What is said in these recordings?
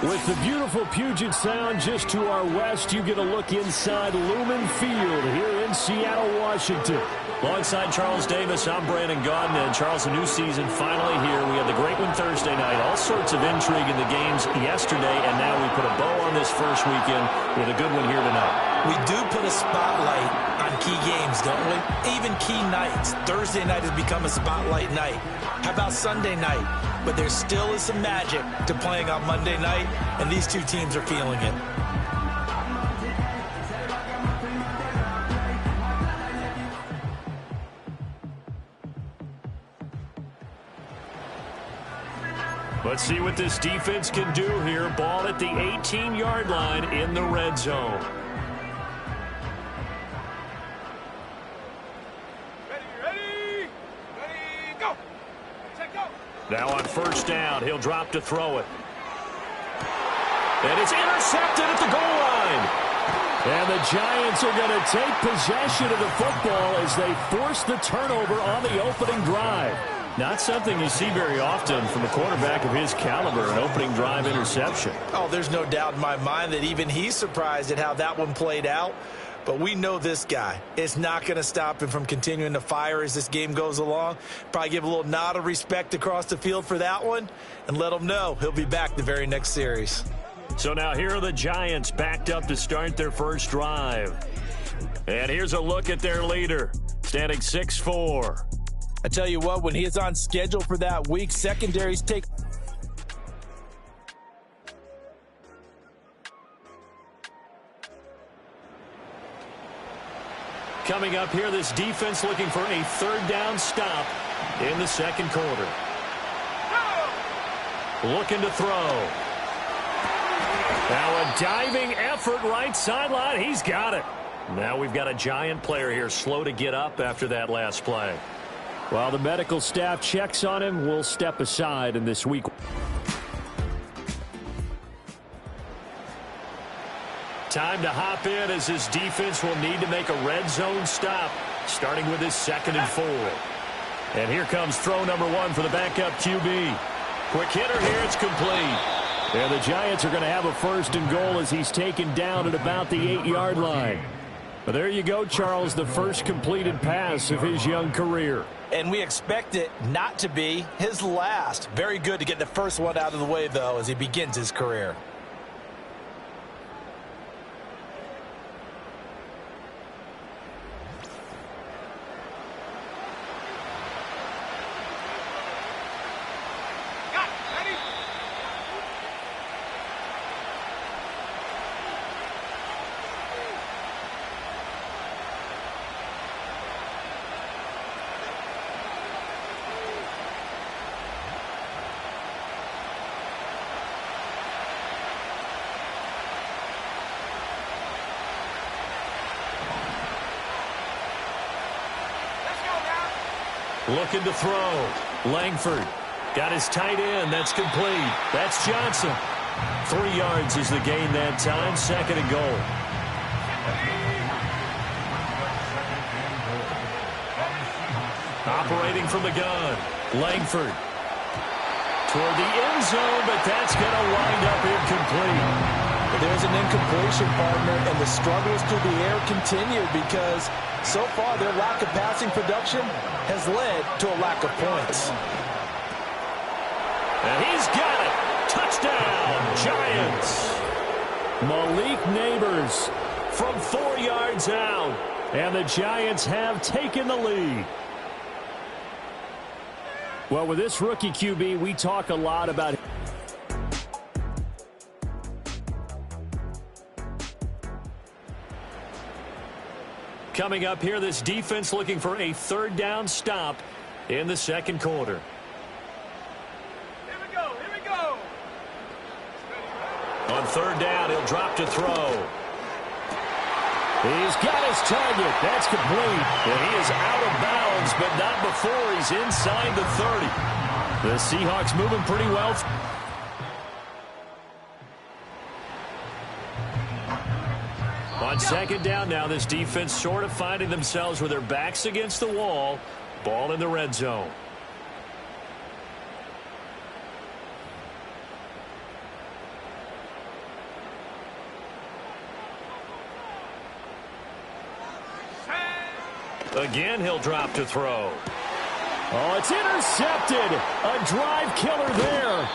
With the beautiful Puget Sound just to our west, you get a look inside Lumen Field here in Seattle, Washington. Alongside Charles Davis, I'm Brandon Gaudin. And Charles, a new season finally here. We had the great one Thursday night. All sorts of intrigue in the games yesterday, and now we put a bow on this first weekend with a good one here tonight. We do put a spotlight on key games, don't we? Even key nights. Thursday night has become a spotlight night. How about Sunday night? But there still is some magic to playing on Monday night, and these two teams are feeling it. Let's see what this defense can do here. Ball at the 18-yard line in the red zone. Now on first down, he'll drop to throw it. And it's intercepted at the goal line. And the Giants are going to take possession of the football as they force the turnover on the opening drive. Not something you see very often from a quarterback of his caliber, an opening drive interception. Oh, there's no doubt in my mind that even he's surprised at how that one played out. But we know this guy is not going to stop him from continuing to fire as this game goes along. Probably give a little nod of respect across the field for that one and let him know he'll be back the very next series. So now here are the Giants backed up to start their first drive. And here's a look at their leader, standing 6'4". I tell you what, when he is on schedule for that week, secondaries take... Coming up here, this defense looking for a third down stop in the second quarter. Looking to throw. Now a diving effort right sideline. He's got it. Now we've got a Giant player here slow to get up after that last play. While the medical staff checks on him, we'll step aside in this week. Time to hop in as this defense will need to make a red zone stop, starting with his 2nd and 4. And here comes throw number 1 for the backup QB. Quick hitter here, it's complete. And the Giants are going to have a 1st and goal as he's taken down at about the 8-yard line. But there you go, Charles, the first completed pass of his young career. And we expect it not to be his last. Very good to get the first one out of the way, though, as he begins his career. Looking to throw. Langford got his tight end. That's complete. That's Johnson. 3 yards is the gain that time. 2nd and goal. Operating from the gun. Langford. Toward the end zone, but that's going to wind up incomplete. There's an incompletion, partner, and the struggles through the air continue because so far their lack of passing production has led to a lack of points. And he's got it. Touchdown, Giants. Malik Neighbors from 4 yards out. And the Giants have taken the lead. Well, with this rookie QB, we talk a lot about it. Coming up here, this defense looking for a third down stop in the second quarter. Here we go, here we go. On third down, he'll drop to throw. He's got his target. That's complete. And he is out of bounds, but not before he's inside the 30. The Seahawks moving pretty well. On second down now, this defense sort of finding themselves with their backs against the wall. Ball in the red zone. Again, he'll drop to throw. Oh, it's intercepted. A drive killer there.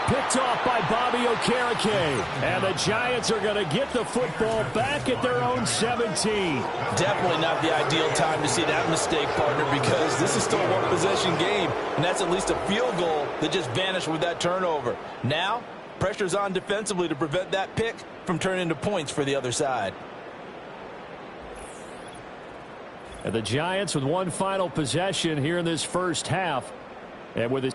Picked off by Bobby Okereke. And the Giants are going to get the football back at their own 17. Definitely not the ideal time to see that mistake, partner, because this is still a one-possession game, and that's at least a field goal that just vanished with that turnover. Now, pressure's on defensively to prevent that pick from turning into points for the other side. And the Giants with one final possession here in this first half. And with his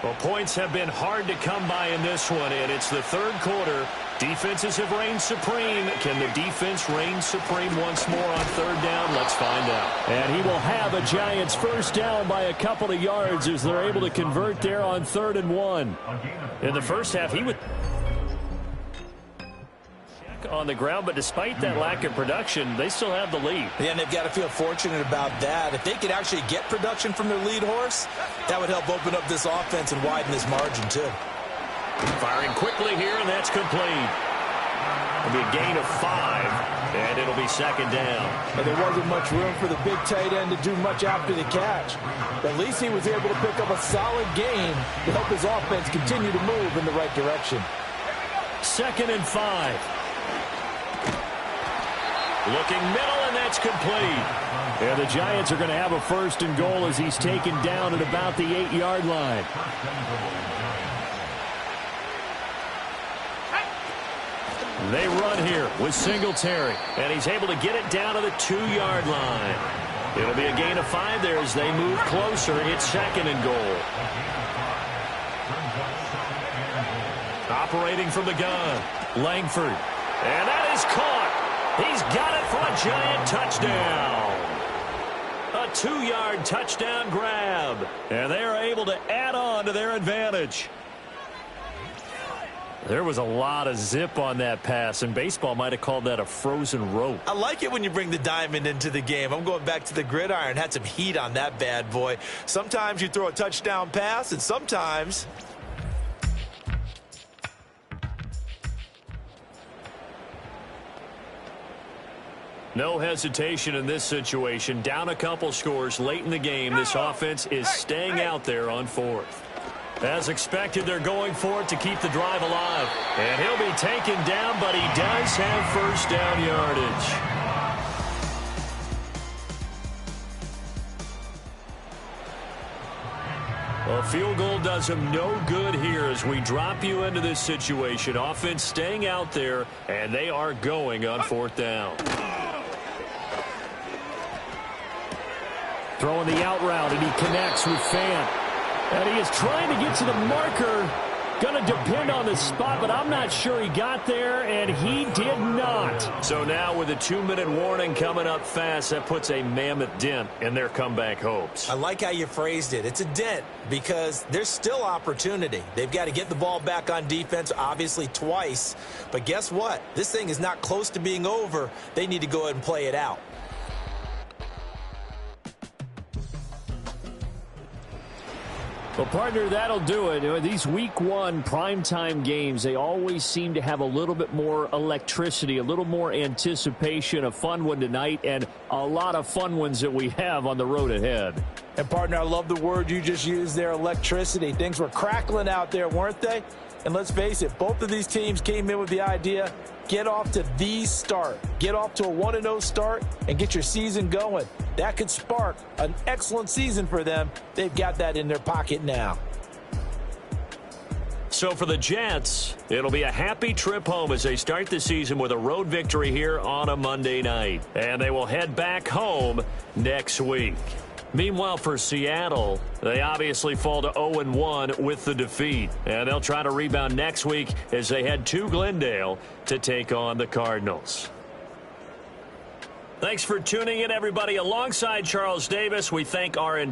Well, points have been hard to come by in this one, and it's the third quarter. Defenses have reigned supreme. Can the defense reign supreme once more on third down? Let's find out. And he will have a Giants first down by a couple of yards as they're able to convert there on 3rd and 1. In the first half, he would on the ground, but despite that lack of production, they still have the lead. Yeah, and they've got to feel fortunate about that. If they could actually get production from their lead horse, that would help open up this offense and widen this margin too. Firing quickly here, and that's complete. It'll be a gain of 5, and it'll be second down. And there wasn't much room for the big tight end to do much after the catch. At least he was able to pick up a solid gain to help his offense continue to move in the right direction. 2nd and 5. Looking middle, and that's complete. And the Giants are going to have a 1st and goal as he's taken down at about the 8-yard line. They run here with Singletary, and he's able to get it down to the 2-yard line. It'll be a gain of 5 there as they move closer. It's 2nd and goal. Operating from the gun, Langford. And that is caught. He's got it for a Giant touchdown. A 2-yard touchdown grab. And they are able to add on to their advantage. There was a lot of zip on that pass, and baseball might have called that a frozen rope. I like it when you bring the diamond into the game. I'm going back to the gridiron. Had some heat on that bad boy. Sometimes you throw a touchdown pass, and sometimes no hesitation in this situation. Down a couple scores late in the game. This offense is staying out there on 4th. As expected, they're going for it to keep the drive alive. And he'll be taken down, but he does have first down yardage. A field goal does him no good here as we drop you into this situation. Offense staying out there, and they are going on 4th down. Throwing the out route, and he connects with Fant. And he is trying to get to the marker. Going to depend on the spot, but I'm not sure he got there, and he did not. So now with a 2-minute warning coming up fast, that puts a mammoth dent in their comeback hopes. I like how you phrased it. It's a dent because there's still opportunity. They've got to get the ball back on defense, obviously twice. But guess what? This thing is not close to being over. They need to go ahead and play it out. Well, partner, that'll do it. These week 1 primetime games, they always seem to have a little bit more electricity, a little more anticipation. A fun one tonight, and a lot of fun ones that we have on the road ahead. And, partner, I love the word you just used there, electricity. Things were crackling out there, weren't they? And let's face it, both of these teams came in with the idea, get off to the start. Get off to a 1-0 start and get your season going. That could spark an excellent season for them. They've got that in their pocket now. So for the Jets, it'll be a happy trip home as they start the season with a road victory here on a Monday night. And they will head back home next week. Meanwhile, for Seattle, they obviously fall to 0-1 with the defeat. And they'll try to rebound next week as they head to Glendale to take on the Cardinals. Thanks for tuning in, everybody. Alongside Charles Davis, we thank our entire